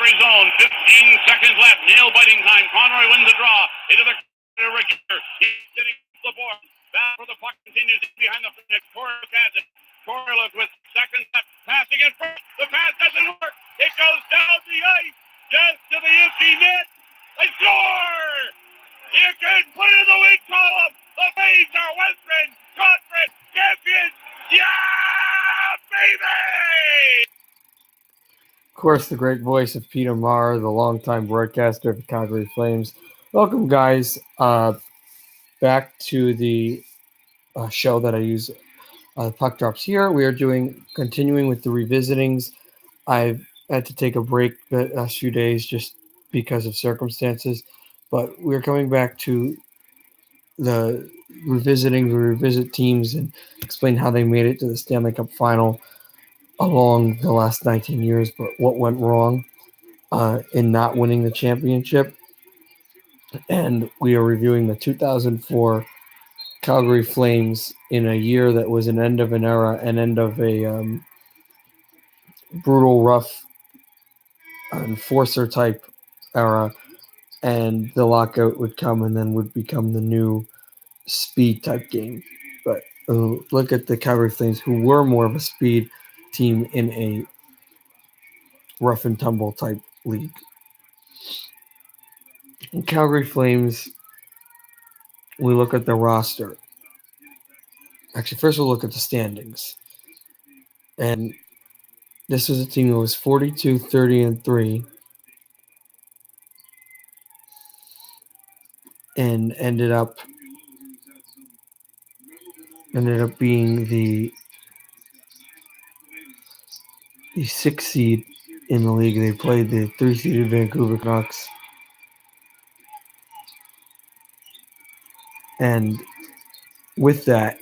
Calgary zone. 15 seconds left. Nail-biting time. Conroy wins the draw. Into the regular. He's sitting the board. Back for the puck continues behind the finish. Corey has it. Corey with seconds left. Passing in front. The pass doesn't work. It goes down the ice. Just to the empty net. They score! You can put it in the league column. The Flames are Western Conference champions. Yeah, baby! Of course, the great voice of Peter Maher, the longtime broadcaster of the Calgary Flames. Welcome, guys, back to the show that I use, Puck Drops here. We are continuing with the revisitings. I've had to take a break the last few days just because of circumstances, but we're coming back to the revisiting. We revisit teams and explain how they made it to the Stanley Cup final along the last 19 years, but what went wrong in not winning the championship. And we are reviewing the 2004 Calgary Flames in a year that was an end of an era, an end of a brutal, rough, enforcer type era, and the lockout would come and then would become the new speed type game. But look at the Calgary Flames, who were more of a speed team in a rough and tumble type league. In Calgary Flames, we look at the roster. Actually, first we'll look at the standings. And this was a team that was 42, 30, and 3. And ended up being the 6th seed in the league. They played the 3-seeded Vancouver Canucks. And with that,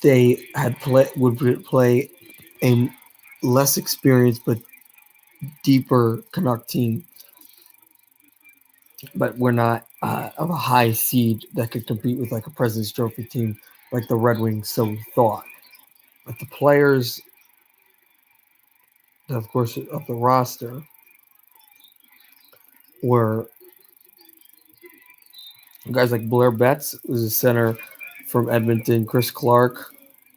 they would play a less experienced but deeper Canuck team. But we're not of a high seed that could compete with like a President's Trophy team like the Red Wings, so we thought. But the players, of course, of the roster were guys like Blair Betts, who's a center from Edmonton, Chris Clark,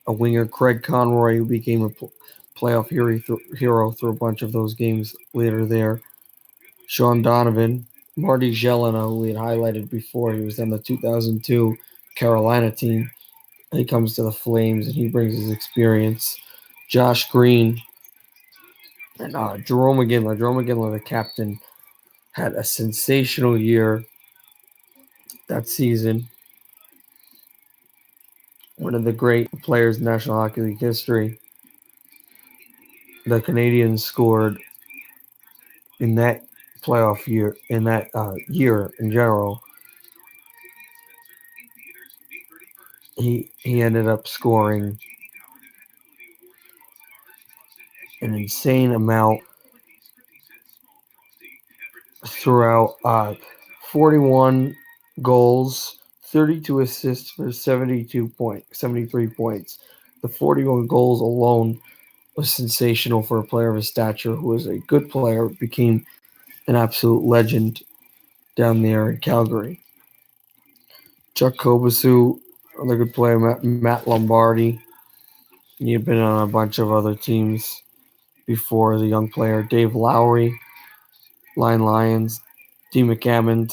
a winger, Craig Conroy, who became a playoff hero through a bunch of those games later there, Sean Donovan, Marty Gelinas, who we had highlighted before. He was on the 2002 Carolina team. He comes to the Flames, and he brings his experience. Josh Green and Jerome McGinley. Jerome McGinley, the captain, had a sensational year that season. One of the great players in National Hockey League history. The Canadians scored in that playoff year, in that year in general. He ended up scoring an insane amount throughout 41 goals, 32 assists for 73 points. The 41 goals alone was sensational for a player of his stature who was a good player, became an absolute legend down there in Calgary. Chuck Kobasu, another good player, Matt Lombardi. He had been on a bunch of other teams before as a young player. Dave Lowry, Lions, D. McCammond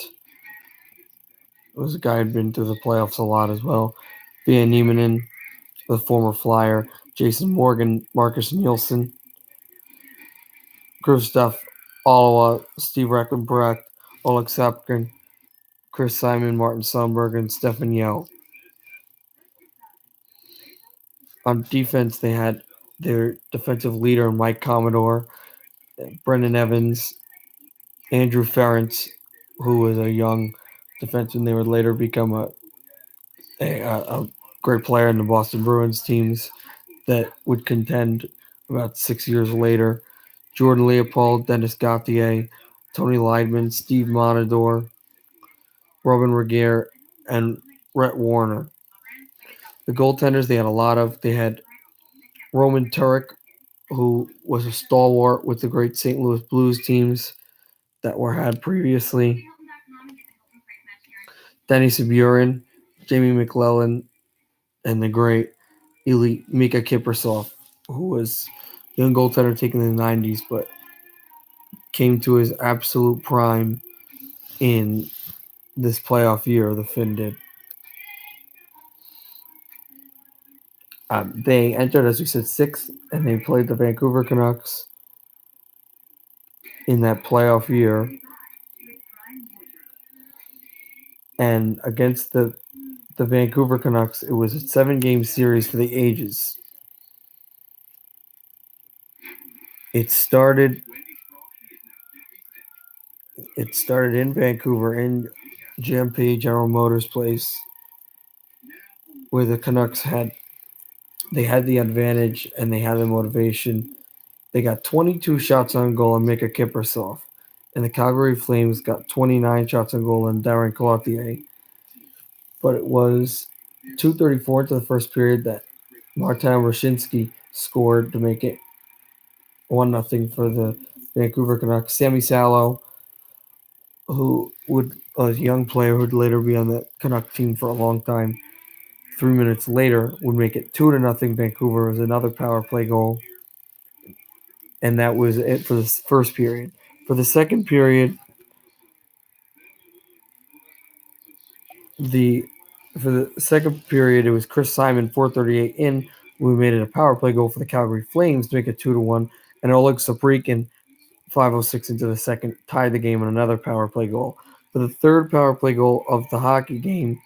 was a guy who had been to the playoffs a lot as well. Van Niemanen, the former Flyer. Jason Morgan, Marcus Nielsen, Gustav Olawa, Steve Reckenbrecht, Oleg Sapkin, Chris Simon, Martin Sundberg, and Stefan Yeo. On defense, they had their defensive leader, Mike Commodore, Brendan Evans, Andrew Ferentz, who was a young defenseman. They would later become a great player in the Boston Bruins teams that would contend about 6 years later. Jordan Leopold, Dennis Gauthier, Tony Leidman, Steve Monador, Robin Regier, and Rhett Warner. The goaltenders they had a lot of. They had Roman Turek, who was a stalwart with the great St. Louis Blues teams that were had previously. Denny Saburin, Jamie McClellan, and the great elite Mika Kiprusoff, who was a young goaltender taken in the 90s, but came to his absolute prime in this playoff year, the Finn did. They entered, as we said, sixth, and they played the Vancouver Canucks in that playoff year. And against the Vancouver Canucks, it was a 7-game series for the ages. It started in Vancouver in GMP General Motors Place, where the Canucks had the advantage and they had the motivation. They got 22 shots on goal on Mika Kiprusoff, and the Calgary Flames got 29 shots on goal on Darren Cloutier. But it was 2:34 into the first period that Martin Roshinsky scored to make it 1-0 for the Vancouver Canucks. Sammy Salo, who was a young player who would later be on the Canuck team for a long time, 3 minutes later would make it 2-0 Vancouver. It was another power play goal. And that was it for the first period. For the second period, it was Chris Simon, 4:38 in. We made it a power play goal for the Calgary Flames to make it 2-1. And Oleg Saprikin, 5:06 into the second, tied the game on another power play goal. For the third power play goal of the hockey game,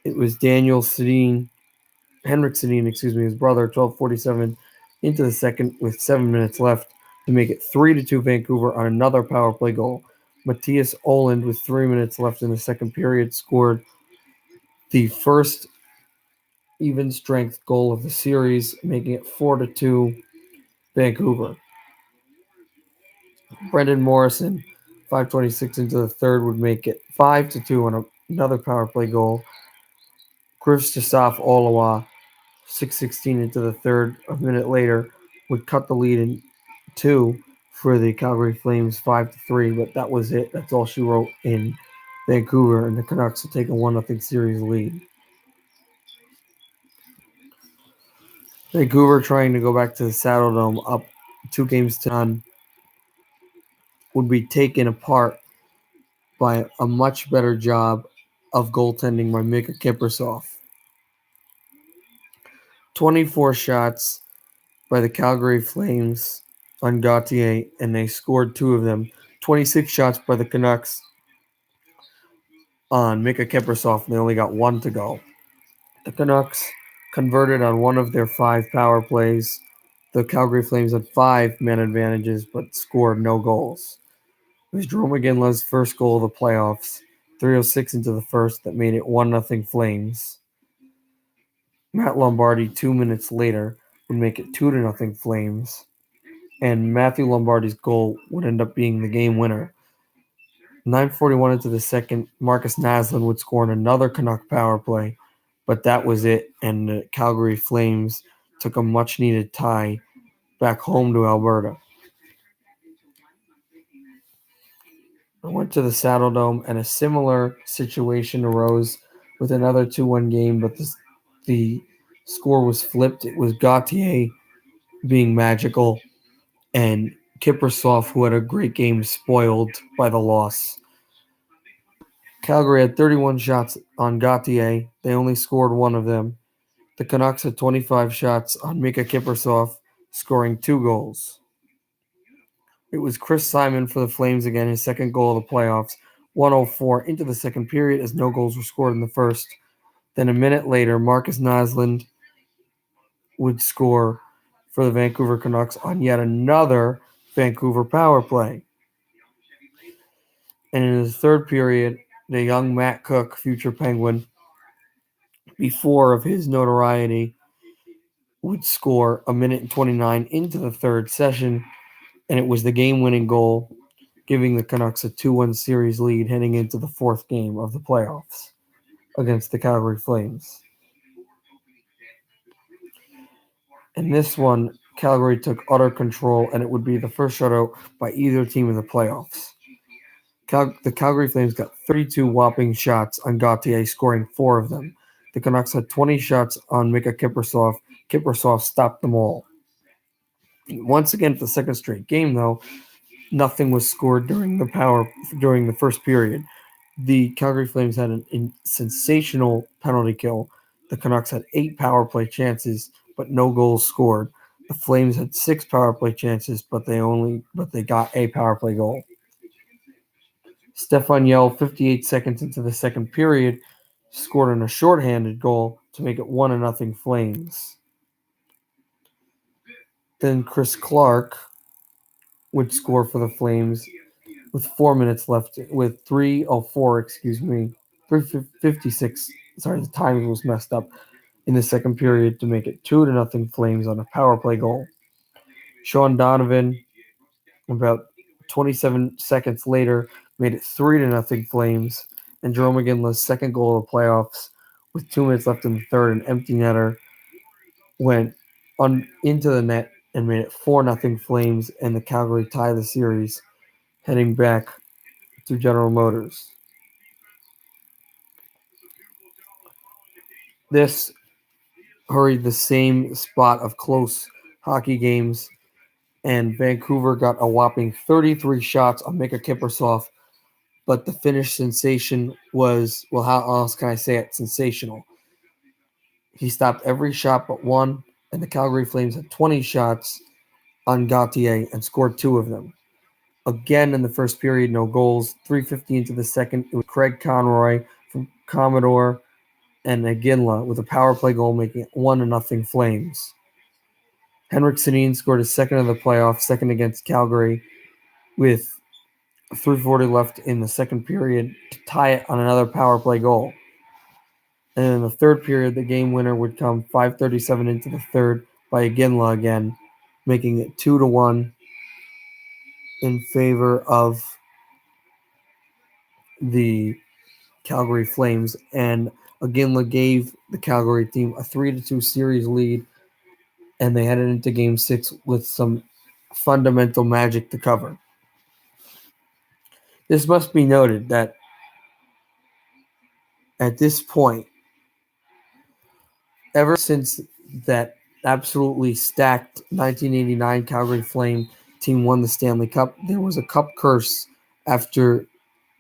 it was Henrik Sedin, his brother, 12:47 into the second with 7 minutes left to make it 3-2 Vancouver on another power play goal. Matthias Oland, with 3 minutes left in the second period, scored the first even strength goal of the series, making it 4-2 Vancouver. Brendan Morrison, 5:26 into the third, would make it 5-2 on another power play goal. Kristof Olawa, 6:16 into the third, a minute later, would cut the lead in two for the Calgary Flames, 5-3. But that was it. That's all she wrote in Vancouver, and the Canucks will take a 1-0 series lead. Vancouver, trying to go back to the Saddledome, up 2-0, would be taken apart by a much better job of goaltending by Mika Kiprusoff. 24 shots by the Calgary Flames on Gauthier, and they scored 2 of them. 26 shots by the Canucks on Mika Kiprusoff, and they only got 1 to go. The Canucks converted on 1 of their 5 power plays. The Calgary Flames had 5 man advantages, but scored no goals. It was Jarome Iginla's first goal of the playoffs, 3:06 into the first, that made it 1-0 Flames. Matt Lombardi, 2 minutes later, would make it 2-0 Flames. And Matthew Lombardi's goal would end up being the game winner. 9:41 into the second, Marcus Naslund would score in another Canuck power play, but that was it, and the Calgary Flames took a much-needed tie back home to Alberta. I went to the Saddledome, and a similar situation arose with another 2-1 game, but the score was flipped. It was Gauthier being magical, and Kiprusoff, who had a great game, spoiled by the loss. Calgary had 31 shots on Gauthier. They only scored 1 of them. The Canucks had 25 shots on Mika Kiprusoff, scoring 2 goals. It was Chris Simon for the Flames again, his second goal of the playoffs, 1:04 into the second period, as no goals were scored in the first. Then a minute later, Marcus Naslund would score for the Vancouver Canucks on yet another Vancouver power play. And in the third period, the young Matt Cook, future Penguin, before of his notoriety, would score a minute and 29 into the third session, and it was the game-winning goal, giving the Canucks a 2-1 series lead heading into the fourth game of the playoffs against the Calgary Flames. And this one, Calgary took utter control, and it would be the first shutout by either team in the playoffs. The Calgary Flames got 32 whopping shots on Gauthier, scoring 4 of them. The Canucks had 20 shots on Mika Kiprusoff. Kiprusoff stopped them all. Once again, for the second straight game, though, nothing was scored during the first period. The Calgary Flames had a sensational penalty kill. The Canucks had 8 power play chances, but no goals scored. The Flames had 6 power play chances, but they got a power play goal. Stefan Yell, 58 seconds into the second period, scored on a shorthanded goal to make it 1-0 Flames. Then Chris Clark would score for the Flames with 4 minutes left, with 3:56. Sorry, the timing was messed up in the second period to make it 2-0 Flames on a power play goal. Sean Donovan, about 27 seconds later, made it 3-0 Flames, and Jerome McGinley's second goal of the playoffs, with 2 minutes left in the third, an empty netter went into the net and made it 4-0 Flames, and the Calgary tie the series, heading back to General Motors. This hurried the same spot of close hockey games, and Vancouver got a whopping 33 shots on Mika Kiprusoff, but the Finnish sensation was, well, how else can I say it? Sensational. He stopped every shot but one, and the Calgary Flames had 20 shots on Gauthier and scored 2 of them. Again, in the first period, no goals. 3:50 into the second, it was Craig Conroy from Commodore and Iginla with a power play goal, making it 1-0 Flames. Henrik Sedin scored his second of the playoffs, second against Calgary, with 3:40 left in the second period to tie it on another power play goal. And in the third period, the game winner would come 5:37 into the third by Iginla again, making it 2-1 in favor of the Calgary Flames. And Iginla gave the Calgary team a 3-2 series lead, and they headed into Game 6 with some fundamental magic to cover. This must be noted that at this point, ever since that absolutely stacked 1989 Calgary Flame team won the Stanley Cup, there was a cup curse after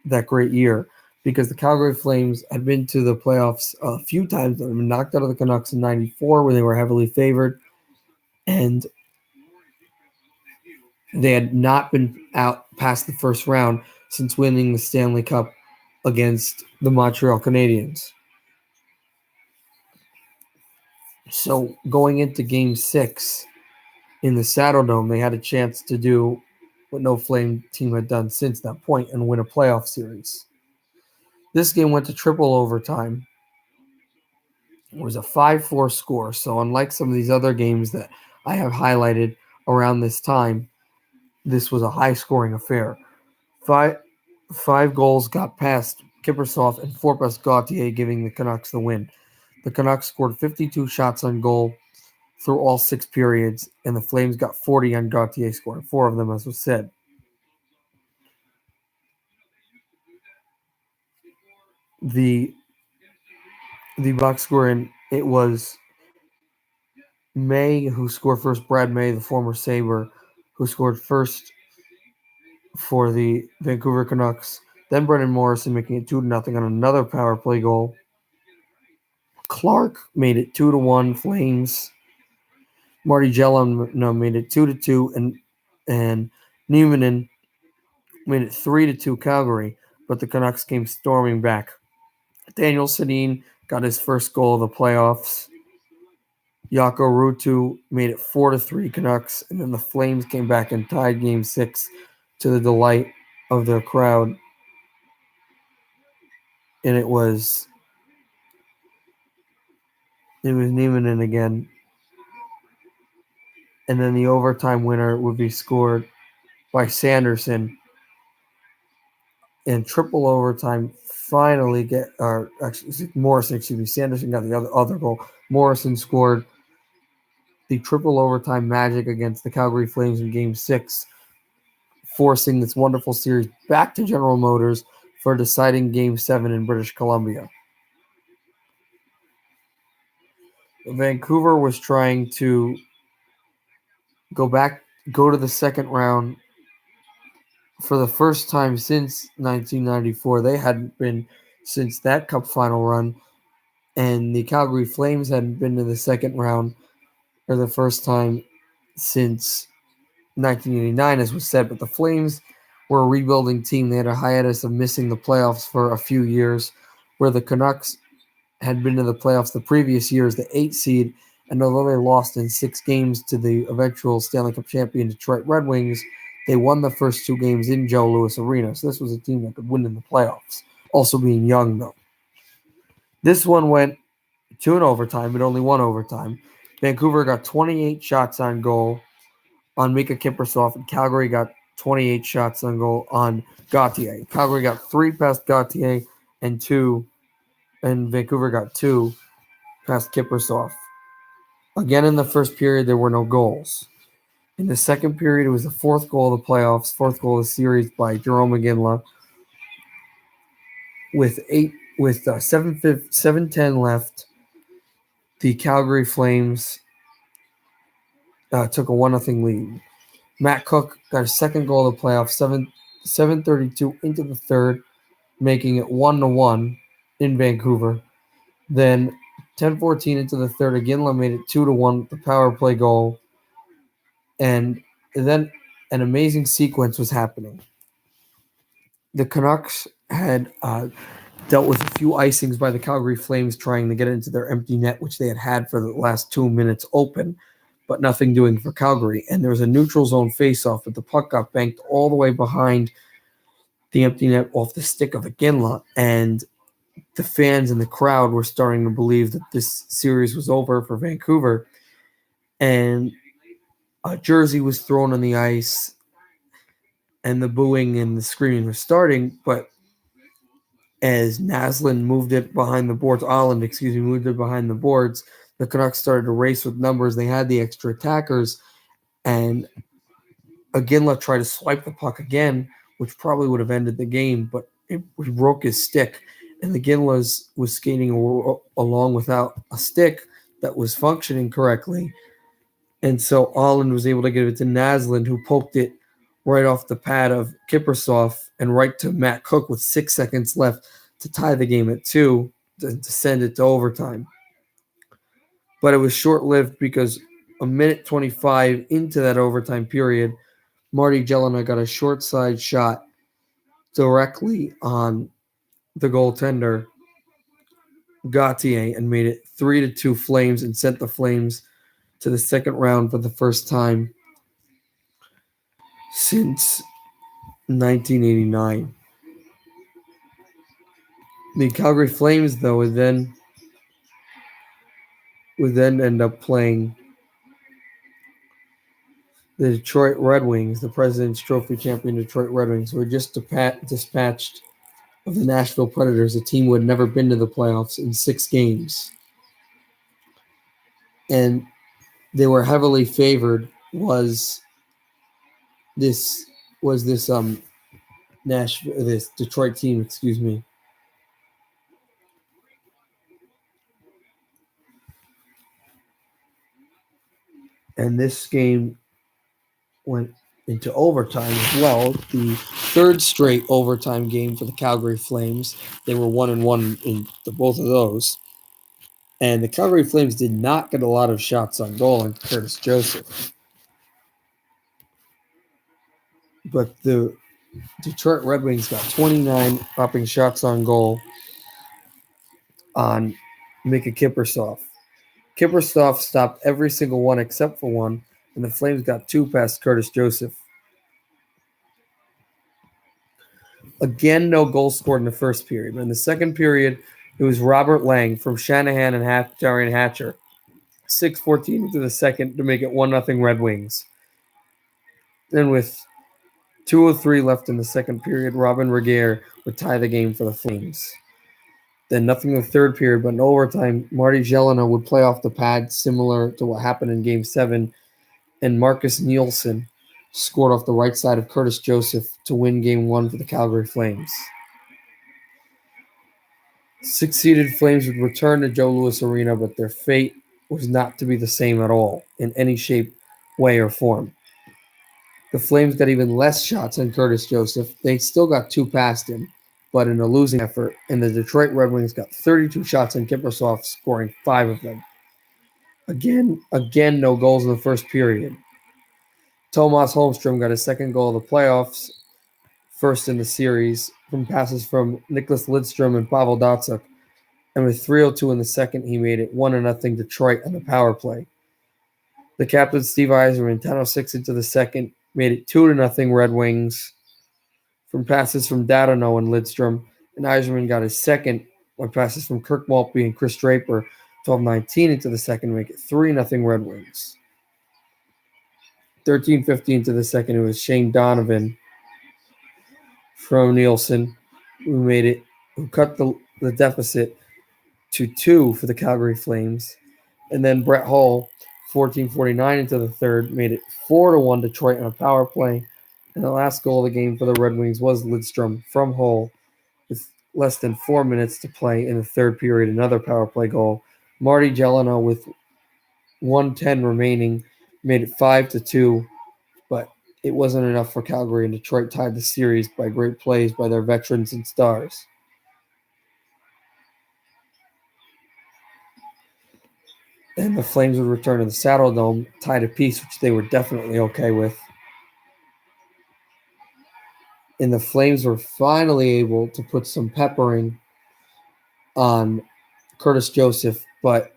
that great year, because the Calgary Flames had been to the playoffs a few times. They had been knocked out of the Canucks in '94 when they were heavily favored, and they had not been out past the first round since winning the Stanley Cup against the Montreal Canadiens. So going into Game 6 in the Saddledome, they had a chance to do what no Flame team had done since that point and win a playoff series. This game went to triple overtime. It was a 5-4 score, so unlike some of these other games that I have highlighted around this time, this was a high-scoring affair. Five goals got past Kiprusoff and 4 past Gauthier, giving the Canucks the win. The Canucks scored 52 shots on goal through all 6 periods, and the Flames got 40 on Gauthier, scoring 4 of them, as was said. The box score, and it was May who scored first. Brad May, the former Sabre, who scored first for the Vancouver Canucks. Then Brendan Morrison making it 2-0 on another power play goal. Clark made it 2-1 Flames. Marty Gelinas made it 2-2, and Nieminen made it 3-2 Calgary, but the Canucks came storming back. Daniel Sedin got his first goal of the playoffs. Jaakko Ruutu made it 4-3 Canucks, and then the Flames came back and tied Game 6 to the delight of their crowd. And it was Nieminen again. And then the overtime winner would be scored by Sanderson. In triple overtime, Morrison, Sanderson got the other goal. Morrison scored the triple overtime magic against the Calgary Flames in Game 6, forcing this wonderful series back to General Motors for a deciding Game 7 in British Columbia. Vancouver was trying to go to the second round for the first time since 1994. They hadn't been since that Cup final run, and the Calgary Flames hadn't been to the second round for the first time since 1989, as was said. But the Flames were a rebuilding team. They had a hiatus of missing the playoffs for a few years, where the Canucks had been to the playoffs the previous year as the 8th seed, and although they lost in 6 games to the eventual Stanley Cup champion Detroit Red Wings, they won the first 2 games in Joe Louis Arena. So this was a team that could win in the playoffs, also being young, though. This one went to an overtime, but only one overtime. Vancouver got 28 shots on goal on Mika Kiprusoff, and Calgary got 28 shots on goal on Gauthier. Calgary got 3 past Gauthier and Vancouver got 2 past Kiprusoff. Again, in the first period, there were no goals. In the second period, it was the 4th goal of the playoffs, 4th goal of the series by Jerome McGinley. With 7:10 left, the Calgary Flames took a 1-0 lead. Matt Cook got a second goal of the playoffs, 7:32 into the third, making it 1-1 in Vancouver. Then 10:14 into the third, Iginla made it 2-1 with the power play goal. And then an amazing sequence was happening. The Canucks had dealt with a few icings by the Calgary Flames trying to get into their empty net, which they had for the last 2 minutes open, but nothing doing for Calgary. And there was a neutral zone faceoff, but the puck got banked all the way behind the empty net off the stick of Iginla, and the fans in the crowd were starting to believe that this series was over for Vancouver. And a jersey was thrown on the ice, and the booing and the screaming was starting, but as Naslund moved it behind the boards, moved it behind the boards, the Canucks started to race with numbers. They had the extra attackers, and Iginla tried to swipe the puck again, which probably would have ended the game, but it broke his stick, and Iginla was skating along without a stick that was functioning correctly. And so Allen was able to give it to Naslund, who poked it right off the pad of Kiprusoff and right to Matt Cook with 6 seconds left to tie the game at 2 to send it to overtime. But it was short-lived because a minute 25 into that overtime period, Marty Jelena got a short side shot directly on the goaltender, Gauthier, and made it 3-2 Flames and sent the Flames to the second round for the first time since 1989. The Calgary Flames, though, would then end up playing the Detroit Red Wings, the President's Trophy champion Detroit Red Wings, who were just dispatched of the Nashville Predators, a team who had never been to the playoffs in 6 games. And they were heavily favored was this Detroit team, And this game went into overtime as well. The 3rd straight overtime game for the Calgary Flames. They were 1-1 in both of those. And the Calgary Flames did not get a lot of shots on goal on Curtis Joseph. But the Detroit Red Wings got 29 popping shots on goal on Mika Kiprusoff. Kiprusoff stopped every single one except for one, and the Flames got 2 past Curtis Joseph. Again, no goals scored in the first period. But in the second period, it was Robert Lang from Shanahan and Darian Hatcher. 6:14 into the second to make it 1-0 Red Wings. Then with 2:03 left in the second period, Robin Regehr would tie the game for the Flames. Then nothing in the third period, but in overtime, Marty Jelena would play off the pad, similar to what happened in Game 7, and Marcus Nielsen scored off the right side of Curtis Joseph to win Game 1 for the Calgary Flames. Six-seeded Flames would return to Joe Louis Arena, but their fate was not to be the same at all, in any shape, way, or form. The Flames got even less shots than Curtis Joseph. They still got 2 past him, but in a losing effort, and the Detroit Red Wings got 32 shots on Kiprusoff, scoring 5 of them. Again, no goals in the first period. Tomas Holmstrom got his second goal of the playoffs, first in the series, from passes from Nicholas Lidstrom and Pavel Datsyuk, and with 3:02 in the second, he made it 1-0 Detroit on the power play. The captain, Steve Yzerman, 10:06 into the second, made it 2-0 Red Wings from passes from Dadonov and Lidstrom, and Yzerman got his second by passes from Kirk Maltby and Chris Draper, 12:19 into the second, make it 3-0 Red Wings. 13:15 into the second, it was Shane Donovan from Nielsen who cut the deficit to 2 for the Calgary Flames. And then Brett Hull, 14:49 into the third, made it 4-1 Detroit on a power play. And the last goal of the game for the Red Wings was Lidstrom from Hull with less than 4 minutes to play in the third period, another power play goal. Marty Jelena with 1:10 remaining made it 5-2, but it wasn't enough for Calgary, and Detroit tied the series by great plays by their veterans and stars. And the Flames would return to the Saddle Dome, tied apiece, which they were definitely okay with. And the Flames were finally able to put some peppering on Curtis Joseph, but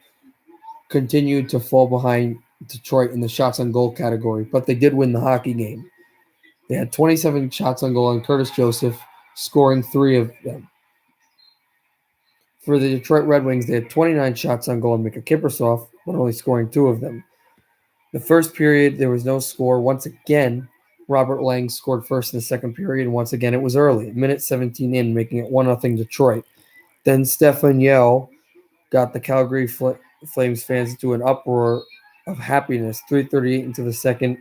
continued to fall behind Detroit in the shots on goal category. But they did win the hockey game. They had 27 shots on goal on Curtis Joseph, scoring 3 of them. For the Detroit Red Wings, they had 29 shots on goal on Mika Kiprusoff, but only scoring 2 of them. The first period, there was no score. Once again, Robert Lang scored first in the second period, and once again, it was early, minute 17 in, making it 1-0 Detroit. Then Stefan Yell got the Calgary Flames fans into an uproar of happiness, 3:38 into the second,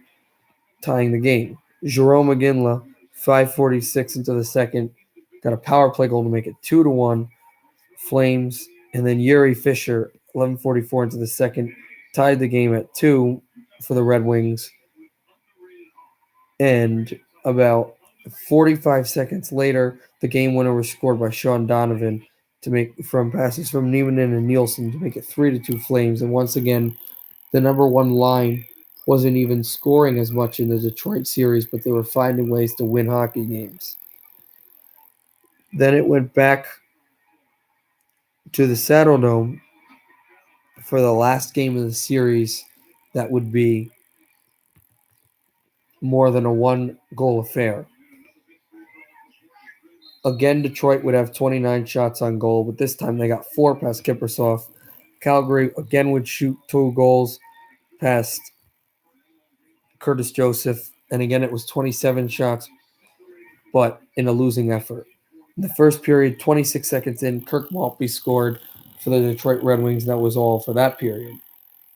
tying the game. Jerome McGinley, 5:46 into the second, got a power play goal to make it 2-1 Flames, and then Yuri Fisher, 11:44 into the second, tied the game at 2 for the Red Wings. And about 45 seconds later, the game winner was scored by Sean Donovan to make from passes from Niemanen and Nielsen to make it 3-2 Flames. And once again, the number one line wasn't even scoring as much in the Detroit series, but they were finding ways to win hockey games. Then it went back to the Saddle Dome for the last game of the series that would be more than a 1-goal affair. Again, Detroit would have 29 shots on goal, but this time they got 4 past Kiprusoff. Calgary again would shoot 2 goals past Curtis Joseph, and again it was 27 shots, but in a losing effort. In the first period, 26 seconds in, Kirk Maltby scored for the Detroit Red Wings, and that was all for that period.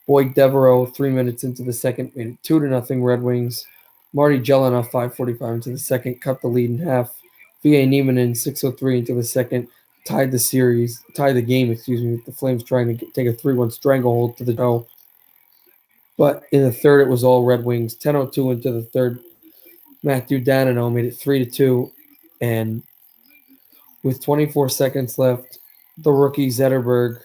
Boyd Devereaux, 3 minutes into the second, made it 2-0 Red Wings. Marty Jelena, 5:45 into the second, cut the lead in half. V.A. Niemanen, 6:03 into the second, tied the game, with the Flames trying to take a 3-1 stranglehold to the toe. But in the third, it was all Red Wings. 10:02 into the third, Matthew Dadonov made it 3-2, and with 24 seconds left, the rookie Zetterberg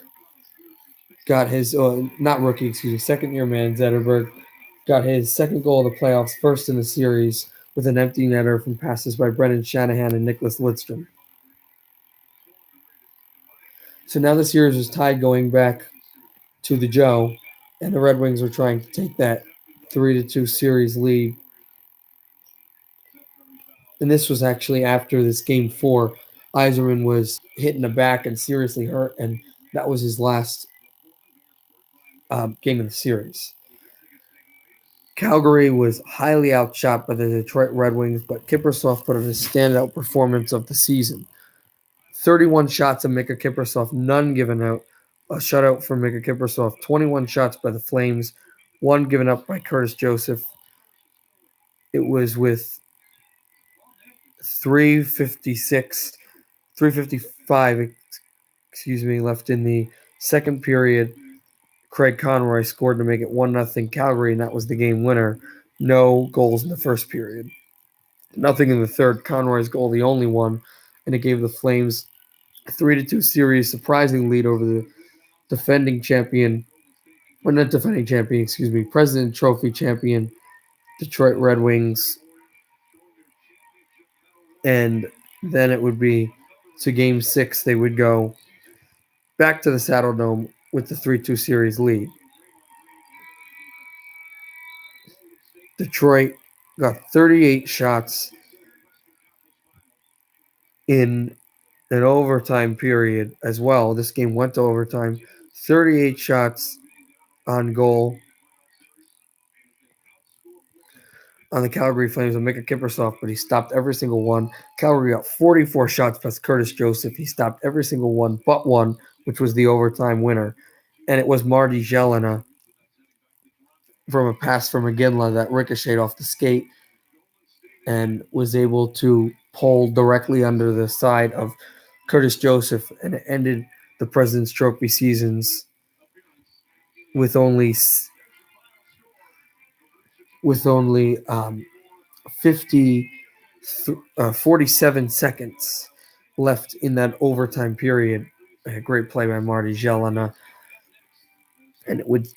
got his second-year man Zetterberg got his second goal of the playoffs, first in the series, with an empty netter from passes by Brendan Shanahan and Nicholas Lidstrom. So now the series is tied going back to the Joe, and the Red Wings are trying to take that 3-2 series lead. And this was actually after this Game 4. Yzerman was hit in the back and seriously hurt, and that was his last game of the series. Calgary was highly outshot by the Detroit Red Wings, but Kiprusoff put on his standout performance of the season. 31 shots of Mika Kiprusoff, none given out. A shutout for Mika Kiprusoff. 21 shots by the Flames, one given up by Curtis Joseph. It was with 355, left in the second period. Craig Conroy scored to make it 1-0 Calgary, and that was the game winner. No goals in the first period. Nothing in the third. Conroy's goal, the only one, and it gave the Flames a 3-2 series, surprising lead over the defending champion, or not defending champion, President Trophy champion, Detroit Red Wings. And then it would be to Game 6, they would go back to the Saddle Dome with the 3-2 series lead. Detroit got 38 shots in an overtime period as well. This game went to overtime. 38 shots on goal on the Calgary Flames with Mika Kiprusoff, but he stopped every single one. Calgary got 44 shots plus Curtis Joseph. He stopped every single one but one, which was the overtime winner. And it was Marty Jelena from a pass from McGinley that ricocheted off the skate and was able to pull directly under the side of Curtis Joseph, and it ended the President's Trophy seasons with only 47 seconds left in that overtime period. A great play by Marty Jelena, and it would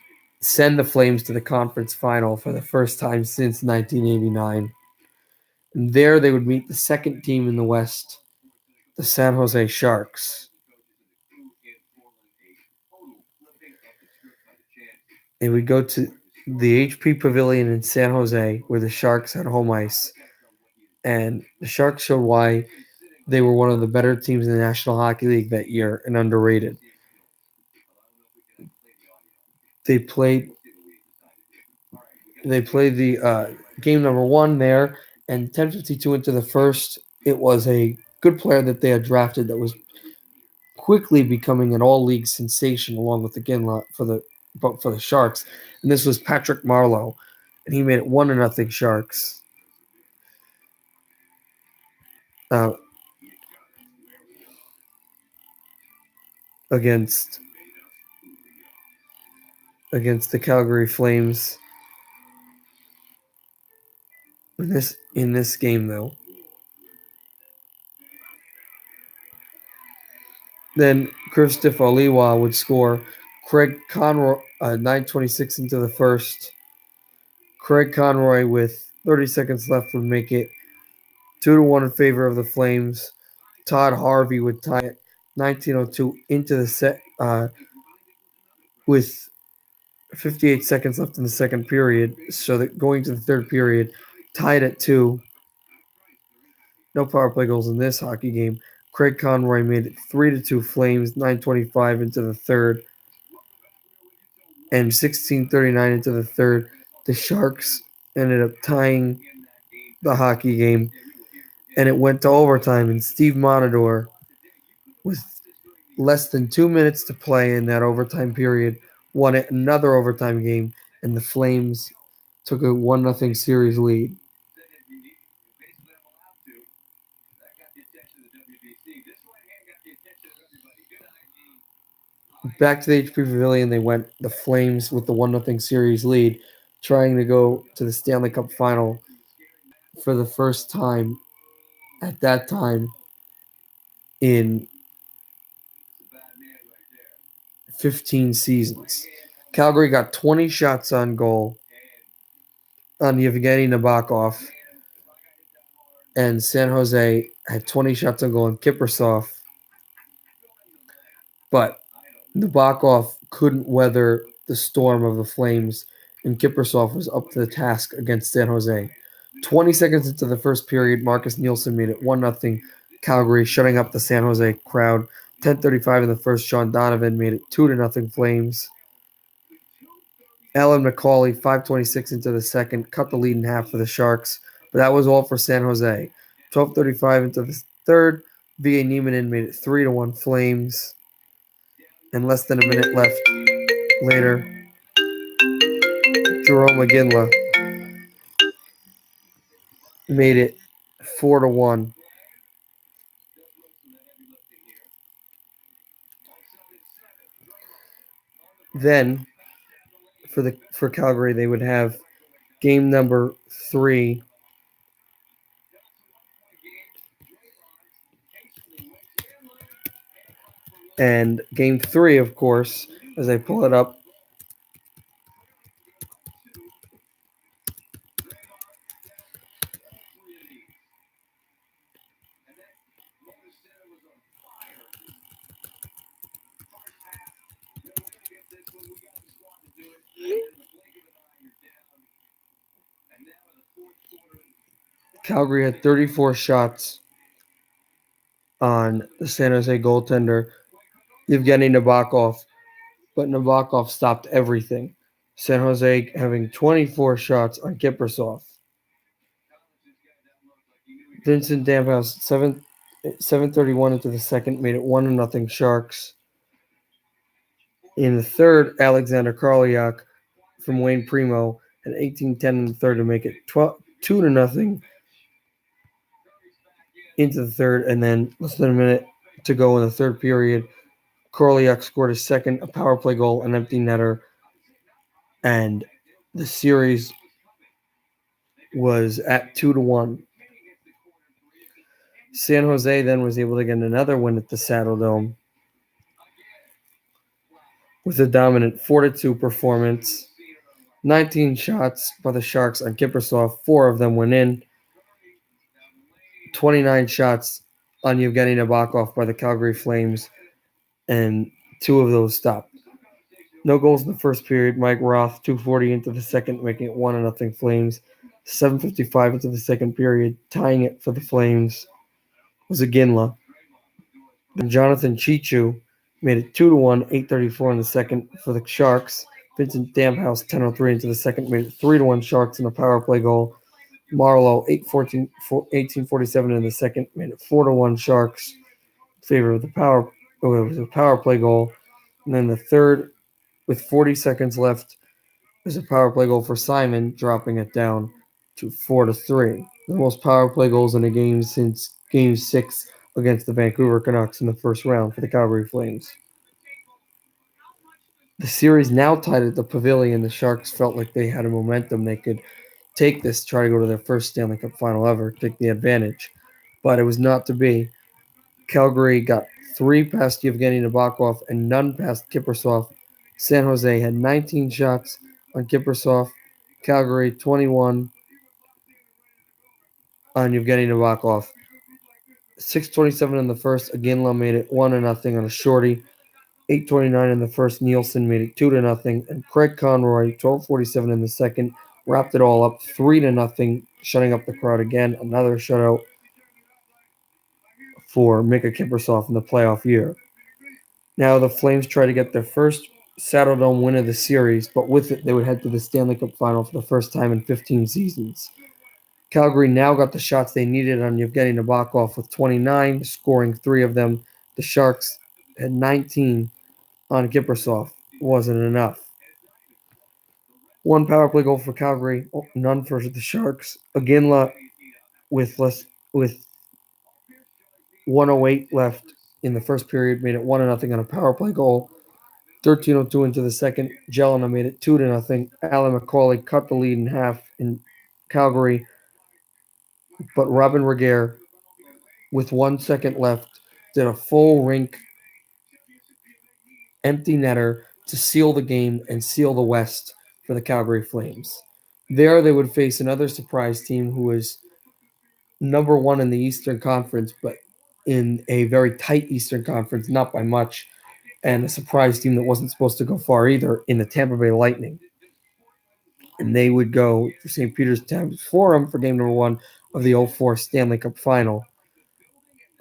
send the Flames to the conference final for the first time since 1989. And there they would meet the second team in the West, the San Jose Sharks. And we go to the HP Pavilion in San Jose, where the Sharks had home ice. And the Sharks showed why they were one of the better teams in the National Hockey League that year and underrated. They played the game number 1 there, and 10:52 into the first, it was a good player that they had drafted that was quickly becoming an all-league sensation, along with Ginla for the Sharks, and this was Patrick Marleau, and he made it 1-0 Sharks. Against the Calgary Flames in this game, though. Then Kristof Oliwa would score. Craig Conroy, 9:26 into the first. Craig Conroy, with 30 seconds left, would make it 2-1 in favor of the Flames. Todd Harvey would tie it 19:02 into the set, with 58 seconds left in the second period. So that going to the third period, tied at 2. No power play goals in this hockey game. Craig Conroy made it 3-2 Flames, 9:25 into the third. And 16:39 into the third, the Sharks ended up tying the hockey game, and it went to overtime, and Steve Monador, with less than 2 minutes to play in that overtime period, won it another overtime game, and the Flames took a 1-0 series lead. Back to the HP Pavilion they went, the Flames with the 1-0 series lead, trying to go to the Stanley Cup final for the first time at that time in 15 seasons. Calgary got 20 shots on goal on Yevgeny Nabokov, and San Jose had 20 shots on goal on Kiprusoff, but Nabokov couldn't weather the storm of the Flames, and Kiprusoff was up to the task against San Jose. 20 seconds into the first period, Marcus Nielsen made it 1-0 Calgary, shutting up the San Jose crowd. 10:35 in the first, Sean Donovan made it 2-0 Flames. Alan McCauley, 5:26 into the second, cut the lead in half for the Sharks, but that was all for San Jose. 12:35 into the third, V.A. Niemanen made it 3-1 Flames. And less than a minute left later, Jerome McGinley made it 4-1. Then for Calgary, they would have game number 3. And game 3, of course, as I pull it up, Calgary had 34 shots on the San Jose goaltender, Yevgeny Nabokov, but Nabokov stopped everything. San Jose having 24 shots on Kiprusoff. Vincent Damhouse, 7:31 into the second, made it 1-0 Sharks. In the third, Alexander Karliak from Wayne Primo at 18:10 in the third to make it 2-0 into the third, and then less than a minute to go in the third period. Karliak scored his second, a power play goal, an empty netter, and the series was at 2-1. San Jose then was able to get another win at the Saddle Dome with a dominant 4-2 performance. 19 shots by the Sharks on Kiprusoff, 4 of them went in. 29 shots on Yevgeny Nabokov by the Calgary Flames, and 2 of those stopped. No goals in the first period. Mike Roth, 2:40 into the second, making it 1-0 Flames. 7:55 into the second period, tying it for the Flames was Iginla. Then Jonathan Chichu made it 2-1, 8:34 in the second for the Sharks. Vincent Damhouse, 10:03 into the second, made it 3-1 Sharks in a power play goal. Marlowe, 18:47 in the second, made it 4-1 Sharks in favor of the power. It was a power play goal. And then the third, with 40 seconds left, there's a power play goal for Simon, dropping it down to 4-3. The most power play goals in a game since Game 6 against the Vancouver Canucks in the first round for the Calgary Flames. The series now tied at the Pavilion. The Sharks felt like they had a momentum. They could take this, try to go to their first Stanley Cup final ever, take the advantage. But it was not to be. Calgary got 3 past Yevgeny Nabokov and none past Kiprusoff. San Jose had 19 shots on Kiprusoff. Calgary 21 on Yevgeny Nabokov. 6:27 in the first, Iginla made it 1-0 on a shorty. 8:29 in the first, Nielsen made it 2-0, and Craig Conroy, 12:47 in the second, wrapped it all up 3-0, shutting up the crowd again. Another shutout for Mika Kiprusoff in the playoff year. Now the Flames try to get their first Saddle Dome win of the series, but with it, they would head to the Stanley Cup final for the first time in 15 seasons. Calgary now got the shots they needed on Yevgeny Nabokov with 29, scoring 3 of them. The Sharks had 19 on Kiprusoff. Wasn't enough. 1 power play goal for Calgary, none for the Sharks. Iginla with 1:08 left in the first period made it 1-0 on a power play goal. 13:02 into the second, Jelena made it 2-0. Alan McCauley cut the lead in half in Calgary, but Robin Regehr, with 1 second left, did a full rink empty netter to seal the game and seal the West for the Calgary Flames. There they would face another surprise team who is number 1 in the Eastern Conference, but in a very tight Eastern Conference, not by much, and a surprise team that wasn't supposed to go far either in the Tampa Bay Lightning. And they would go to St. Peter's Times Forum for game number 1 of the 2004 Stanley Cup Final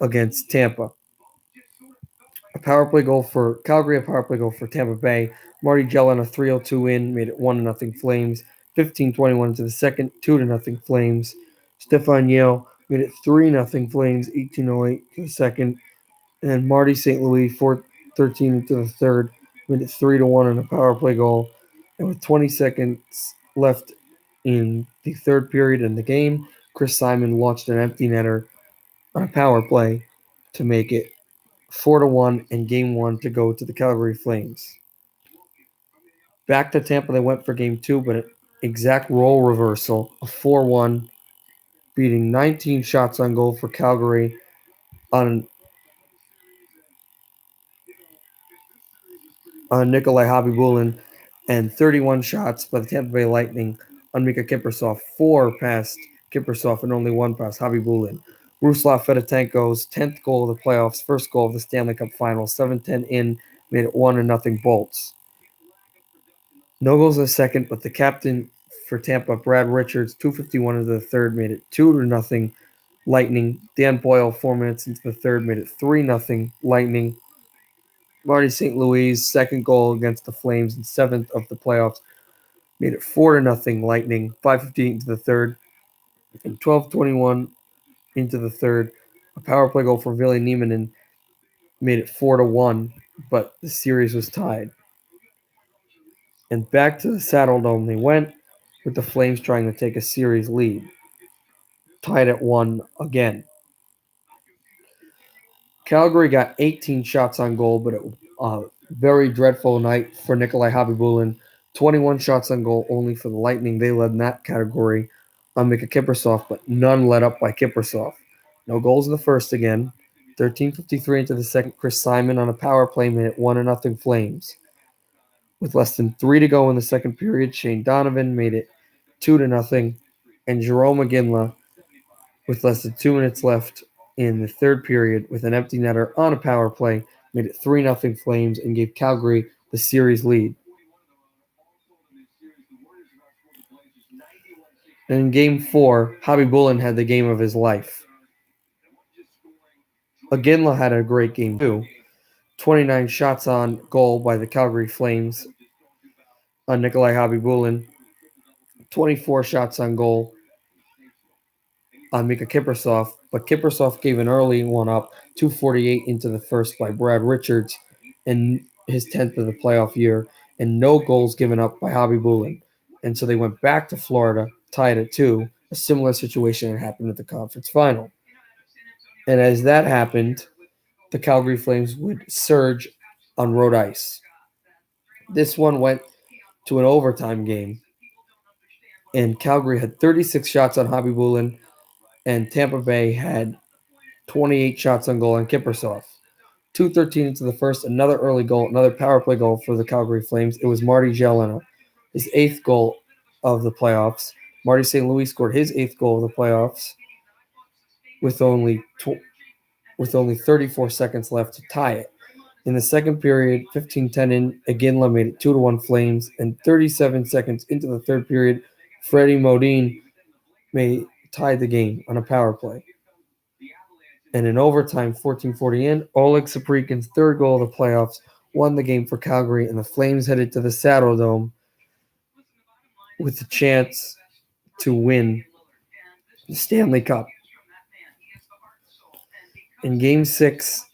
against Tampa. A power play goal for Calgary, a power play goal for Tampa Bay. Marty Jelena, 3:02 in, made it 1-0 Flames. 15:21 into the second, 2-0 Flames. Stefan Yale made it 3-0 Flames, 18:08 to the second. And then Marty St. Louis, 4-13 into the third, made it 3-1 on a power play goal. And with 20 seconds left in the third period in the game, Chris Simon launched an empty netter on a power play to make it 4-1 and game one to go to the Calgary Flames. Back to Tampa, they went for game two, but an exact role reversal, a 4-1, beating 19 shots on goal for Calgary on Nikolai Khabibulin, and 31 shots by the Tampa Bay Lightning on Mika Kiprusoff, 4 past Kiprusoff and only 1 past Khabibulin. Ruslav Fedotenko's 10th goal of the playoffs, first goal of the Stanley Cup Final, 7-10 in, made it 1-0 Bolts. No goals in the second, but the captain for Tampa, Brad Richards, 2:51 into the third, made it 2-0 Lightning. Dan Boyle, 4 minutes into the third, made it 3-0 Lightning. Marty St. Louis' second goal against the Flames and 7th of the playoffs made it 4-0 Lightning. 5:58 into the third, and 12:21 into the third, a power play goal for Ville Nieminen made it 4-1, but the series was tied. And back to the Saddle Dome they went, with the Flames trying to take a series lead. Tied at 1 again. Calgary got 18 shots on goal, but it was a very dreadful night for Nikolai Khabibulin. 21 shots on goal only for the Lightning. They led in that category on Mika Kiprusoff, but none led up by Kiprusoff. No goals in the first again. 13:53 into the second, Chris Simon on a power play made it 1-0 Flames. With less than 3 to go in the second period, Shane Donovan made it 2-0, and Jerome McGinley, with less than 2 minutes left in the third period, with an empty netter on a power play, made it 3-0 Flames and gave Calgary the series lead. And in Game 4, Khabibulin had the game of his life. Iginla had a great game too. 29 shots on goal by the Calgary Flames on Nikolai Khabibulin. 24 shots on goal on Mika Kiprusoff, but Kiprusoff gave an early one up, 2:48 into the first by Brad Richards in his 10th of the playoff year, and no goals given up by Khabibulin. And so they went back to Florida, tied at 2. A similar situation had happened at the conference final. And as that happened, the Calgary Flames would surge on road ice. This one went to an overtime game, and Calgary had 36 shots on Khabibulin, and Tampa Bay had 28 shots on goal on Kiprusoff. 2:13 into the first, another early goal, another power play goal for the Calgary Flames. It was Marty Gelinas, his 8th goal of the playoffs. Marty St. Louis scored his 8th goal of the playoffs with only 34 seconds left to tie it. In the second period, 15:10 in, Iginla made it 2-1 Flames, and 37 seconds into the third period, Freddie Modin tied the game on a power play. And in overtime, 14:40 in, Oleg Saprikin's third goal of the playoffs won the game for Calgary, and the Flames headed to the Saddle Dome with the chance to win the Stanley Cup. In Game 6,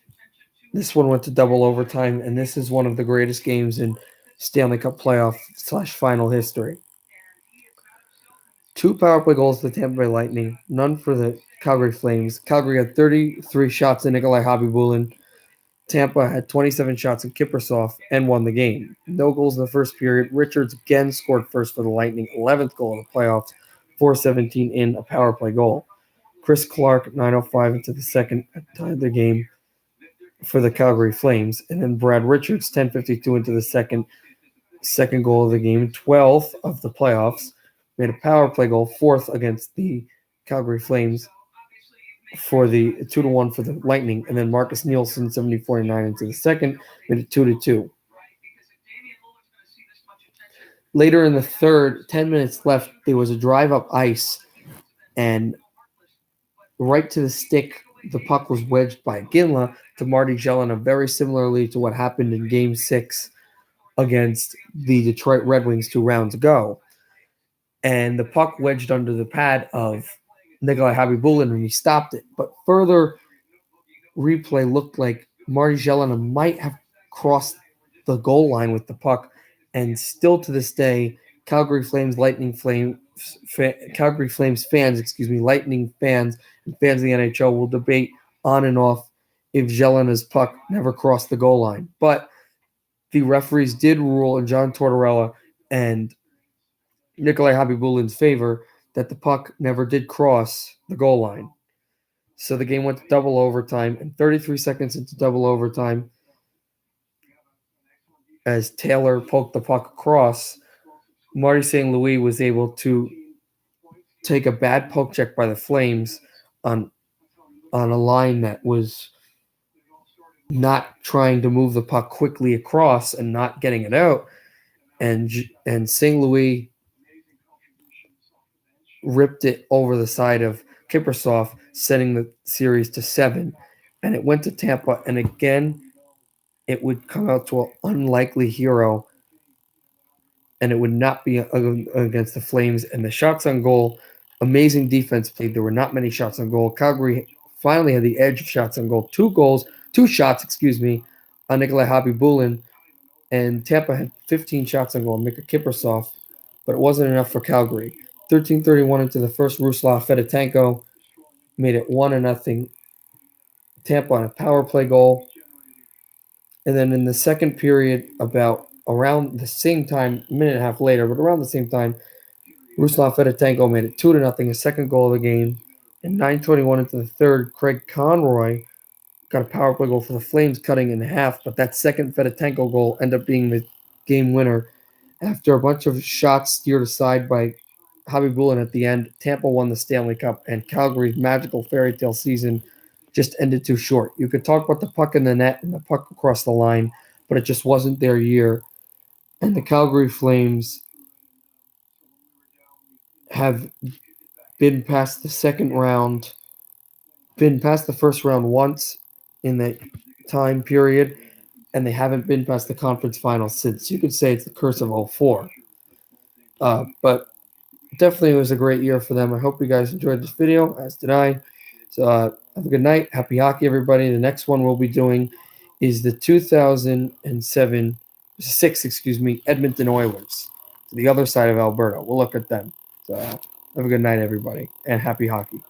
this one went to double overtime, and this is one of the greatest games in Stanley Cup playoff/final history. 2 power play goals for the Tampa Bay Lightning, none for the Calgary Flames. Calgary had 33 shots in Nikolai Khabibulin. Tampa had 27 shots in Kiprusoff and won the game. No goals in the first period. Richards again scored first for the Lightning, 11th goal of the playoffs, 4:17 in, a power play goal. Chris Clark, 9:05 into the second, tied the game for the Calgary Flames. And then Brad Richards, 10:52 into the second goal of the game, 12th of the playoffs, made a power play goal, 4th against the Calgary Flames for the 2-1 for the Lightning. And then Marcus Nielsen, 70-49 into the second, made it 2-2. Later in the third, 10 minutes left, there was a drive up ice, and right to the stick, the puck was wedged by Iginla to Marty Gelinas, very similarly to what happened in Game 6 against the Detroit Red Wings 2 rounds ago. And the puck wedged under the pad of Nikolai Habibulin, and he stopped it. But further replay looked like Marty Jelena might have crossed the goal line with the puck, and still to this day, Calgary Flames fans, Lightning fans, and fans of the NHL will debate on and off if Jelena's puck never crossed the goal line. But the referees did rule in John Tortorella and Nikolai Habibulin's favor that the puck never did cross the goal line. So the game went to double overtime, and 33 seconds into double overtime, as Taylor poked the puck across, Marty St. Louis was able to take a bad poke check by the Flames on a line that was not trying to move the puck quickly across and not getting it out, and St. Louis ripped it over the side of Kiprusoff, sending the series to 7. And it went to Tampa, and again, it would come out to an unlikely hero, and it would not be against the Flames. And the shots on goal, amazing defense played. There were not many shots on goal. Calgary finally had the edge of shots on goal. Two shots, on Nikolai Habibulin, and Tampa had 15 shots on goal, Mika Kiprusoff, but it wasn't enough for Calgary. 13:31 into the first, Ruslav Fedotenko made it 1-0. Tampa on a power play goal. And then in the second period, about around the same time, a minute and a half later, but around the same time, Ruslav Fedotenko made it 2-0, his second goal of the game. And 9:21 into the third, Craig Conroy got a power play goal for the Flames, cutting in half. But that second Fedotenko goal ended up being the game winner. After a bunch of shots steered aside by Habibulin at the end, Tampa won the Stanley Cup, and Calgary's magical fairy tale season just ended too short. You could talk about the puck in the net and the puck across the line, but it just wasn't their year. And the Calgary Flames have been past the first round once in that time period, and they haven't been past the conference finals since. You could say it's the curse of 04. But definitely it was a great year for them. I hope you guys enjoyed this video, as did I. So have a good night. Happy hockey, everybody. The next one we'll be doing is the 2006, Edmonton Oilers, to the other side of Alberta. We'll look at them. So have a good night, everybody, and happy hockey.